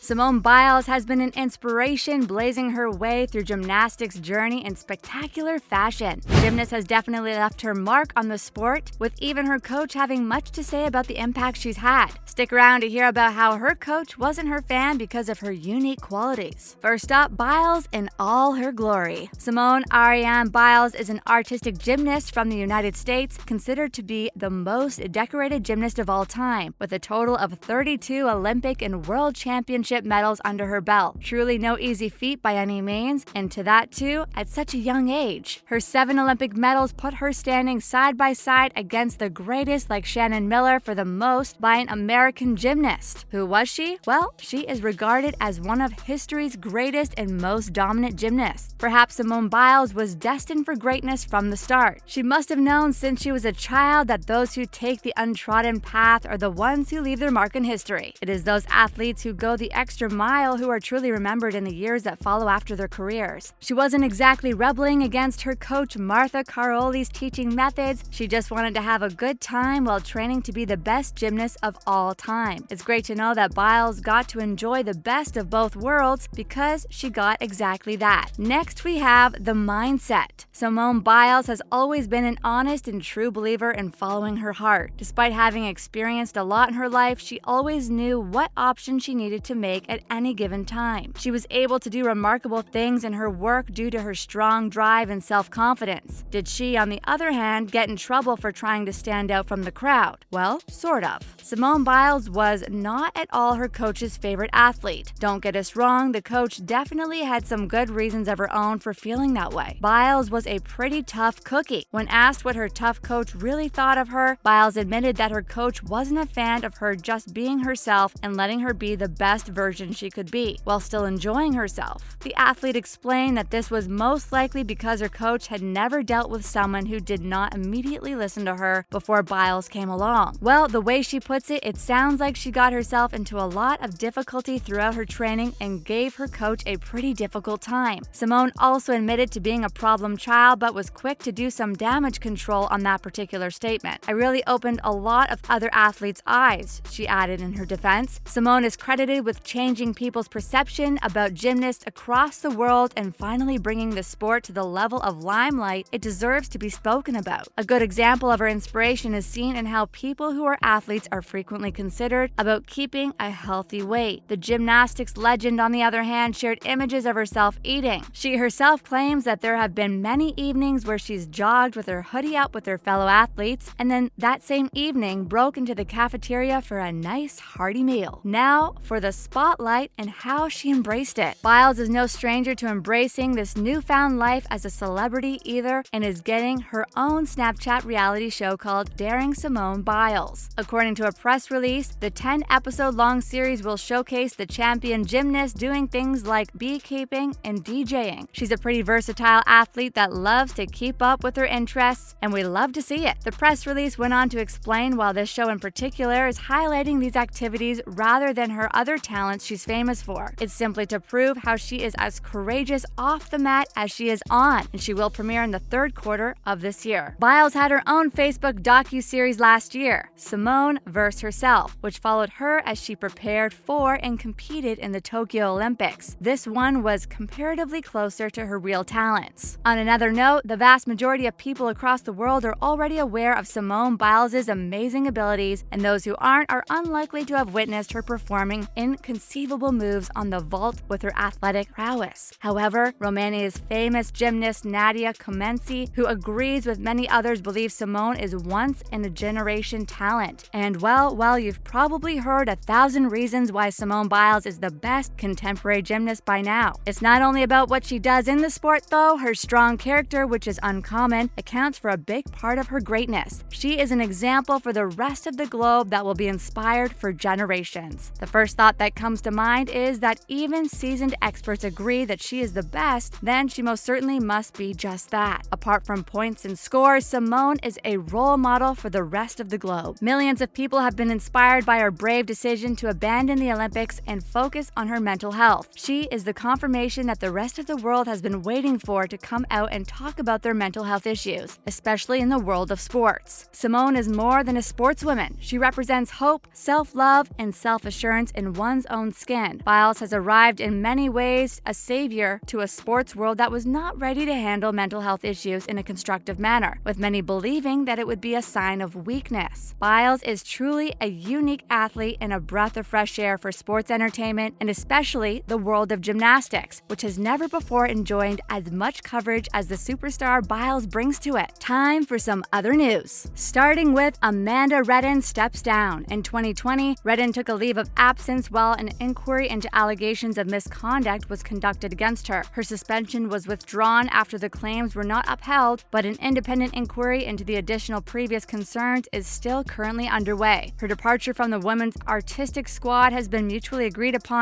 Simone Biles has been an inspiration, blazing her way through gymnastics journey in spectacular fashion. The gymnast has definitely left her mark on the sport, with even her coach having much to say about the impact she's had. Stick around to hear about how her coach wasn't her fan because of her unique qualities. First up, Biles in all her glory. Simone Ariane Biles is an artistic gymnast from the United States, considered to be the most decorated gymnast of all time, with a total of 32 Olympic and World Championship medals under her belt. Truly no easy feat by any means, and to that too, at such a young age. Her 7 Olympic medals put her standing side by side against the greatest like Shannon Miller for the most by an American gymnast. Who was she? Well, she is regarded as one of history's greatest and most dominant gymnasts. Perhaps Simone Biles was destined for greatness from the start. She must have known since she was a child that those who take the untrodden path are the ones who leave their mark in history. It is those athletes who go the extra mile who are truly remembered in the years that follow after their careers. She wasn't exactly rebelling against her coach Martha Caroli's teaching methods. She just wanted to have a good time while training to be the best gymnast of all time. It's great to know that Biles got to enjoy the best of both worlds because she got exactly that. Next, we have the mindset. Simone Biles has always been an honest and true believer in following her heart. Despite having experienced a lot in her life, she always knew what option she needed to make at any given time. She was able to do remarkable things in her work due to her strong drive and self-confidence. Did she, on the other hand, get in trouble for trying to stand out from the crowd? Well, sort of. Simone Biles was not at all her coach's favorite athlete. Don't get us wrong, the coach definitely had some good reasons of her own for feeling that way. Biles was a pretty tough cookie. When asked what her tough coach really thought of her, Biles admitted that her coach wasn't a fan of her just being herself and letting her be the best version she could be, while still enjoying herself. The athlete explained that this was most likely because her coach had never dealt with someone who did not immediately listen to her before Biles came along. Well, the way she puts it, it sounds like she got herself into a lot of difficulty throughout her training and gave her coach a pretty difficult time. Simone also admitted to being a problem child, but was quick to do some damage control on that particular statement. I really opened a lot of other athletes' eyes, she added in her defense. Simone is credited with changing people's perception about gymnasts across the world and finally bringing the sport to the level of limelight it deserves to be spoken about. A good example of her inspiration is seen in how people who are athletes are frequently considered about keeping a healthy weight. The gymnastics legend, on the other hand, shared images of herself eating. She herself claims that there have been many evenings where she's jogged with her hoodie up with her fellow athletes, and then that same evening broke into the cafeteria for a nice hearty meal. Now for the spotlight and how she embraced it. Biles is no stranger to embracing this newfound life as a celebrity either, and is getting her own Snapchat reality show called Daring Simone Biles. According to a press release, the 10-episode-long series will showcase the champion gymnast doing things like beekeeping and DJing. She's a pretty versatile athlete that loves to keep up with her interests, and we love to see it. The press release went on to explain why this show in particular is highlighting these activities rather than her other talents she's famous for. It's simply to prove how she is as courageous off the mat as she is on, and she will premiere in the third quarter of this year. Biles had her own Facebook docu-series last year, Simone vs. Herself, which followed her as she prepared for and competed in the Tokyo Olympics. This one was comparatively closer to her real talents. On another note, the vast majority of people across the world are already aware of Simone Biles' amazing abilities, and those who aren't are unlikely to have witnessed her performing inconceivable moves on the vault with her athletic prowess. However, Romania's famous gymnast Nadia Comenci, who agrees with many others, believes Simone is once-in-a-generation talent. And well, you've probably heard 1,000 reasons why Simone Biles is the best contemporary gymnast by now. It's not only about what she does in the sport though. Her strong character, which is uncommon, accounts for a big part of her greatness. She is an example for the rest of the globe that will be inspired for generations. The first thought that comes to mind is that even seasoned experts agree that she is the best, then she most certainly must be just that. Apart from points and scores, Simone is a role model for the rest of the globe. Millions of people have been inspired by her brave decision to abandon the Olympics and focus on her mental health. She is the confirmation that the rest of the world has been waiting for to come out and talk about their mental health issues, especially in the world of sports. Simone is more than a sportswoman. She represents hope, self-love, and self-assurance in one's own skin. Biles has arrived in many ways a savior to a sports world that was not ready to handle mental health issues in a constructive manner, with many believing that it would be a sign of weakness. Biles is truly a unique athlete and a breath of fresh air for sports entertainment, and especially the world of gymnastics, which has never before enjoyed as much coverage as the superstar Biles brings to it. Time for some other news. Starting with Amanda Redden steps down. In 2020, Redden took a leave of absence while an inquiry into allegations of misconduct was conducted against her. Her suspension was withdrawn after the claims were not upheld, but an independent inquiry into the additional previous concerns is still currently underway. Her departure from the women's artistic squad has been mutually agreed upon,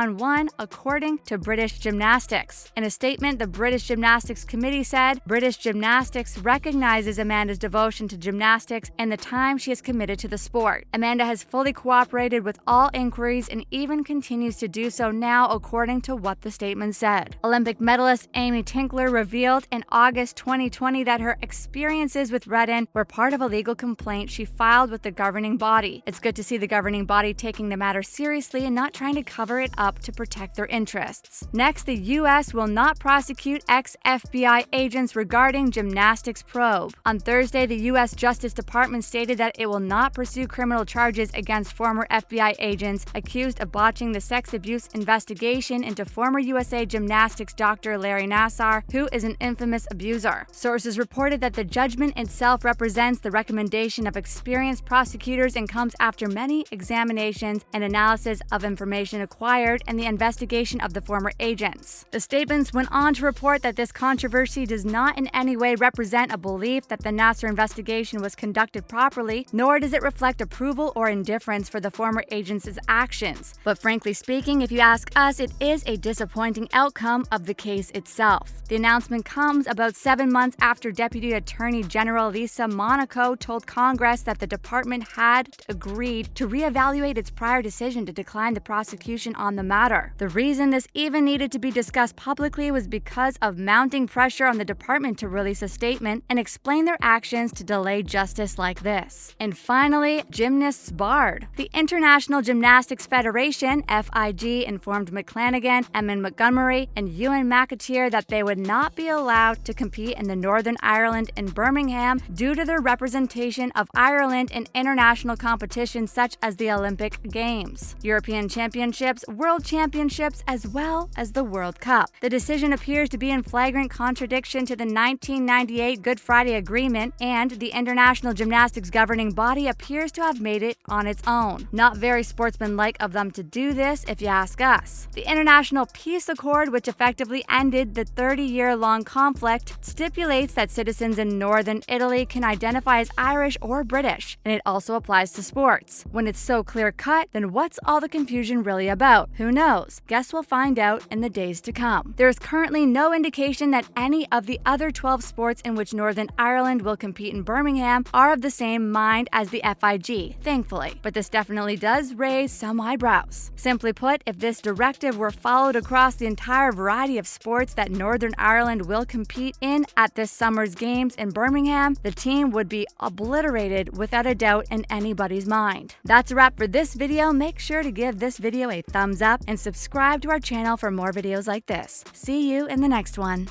according to British Gymnastics. In a statement, the British Gymnastics Committee said, British Gymnastics recognizes Amanda's devotion to gymnastics and the time she has committed to the sport. Amanda has fully cooperated with all inquiries and even continues to do so now, according to what the statement said. Olympic medalist Amy Tinkler revealed in August 2020 that her experiences with Redden were part of a legal complaint she filed with the governing body. It's good to see the governing body taking the matter seriously and not trying to cover it up to protect their interests. Next, the U.S. will not prosecute ex-FBI agents regarding gymnastics probe. On Thursday, the U.S. Justice Department stated that it will not pursue criminal charges against former FBI agents accused of botching the sex abuse investigation into former USA Gymnastics doctor Larry Nassar, who is an infamous abuser. Sources reported that the judgment itself represents the recommendation of experienced prosecutors and comes after many examinations and analysis of information acquired in the investigation of the former agents. The statements went on to report that this controversy does not in any way represent a belief that the Nassar investigation was conducted properly, nor does it reflect approval or indifference for the former agents' actions. But frankly speaking, if you ask us, it is a disappointing outcome of the case itself. The announcement comes about 7 months after Deputy Attorney General Lisa Monaco told Congress that the department had agreed to reevaluate its prior decision to decline the prosecution on the matter. The reason this even needed to be discussed publicly was because of mounting pressure on the department to release a statement and explain their actions to delay justice like this. And finally, gymnasts barred. The International Gymnastics Federation, FIG, informed McClanagan, Eamon Montgomery, and Ewan McAteer that they would not be allowed to compete in the Northern Ireland in Birmingham due to their representation of Ireland in international competitions such as the Olympic Games, European Championships, World Championships, as well as the World Cup. The decision appears to be in flagrant contradiction to the 1998 Good Friday Agreement, and the International Gymnastics governing body appears to have made it on its own. Not very sportsmanlike of them to do this, if you ask us. The International Peace Accord, which effectively ended the 30-year-long conflict, stipulates that citizens in northern Italy can identify as Irish or British, and it also applies to sports. When it's so clear-cut, then what's all the confusion really about? Who knows? Guess we'll find out in the days to come. There is currently no indication that any of the other 12 sports in which Northern Ireland will compete in Birmingham are of the same mind as the FIG, thankfully. But this definitely does raise some eyebrows. Simply put, if this directive were followed across the entire variety of sports that Northern Ireland will compete in at this summer's games in Birmingham, the team would be obliterated without a doubt in anybody's mind. That's a wrap for this video. Make sure to give this video a thumbs up and subscribe to our channel for more videos like this. See you in the next one.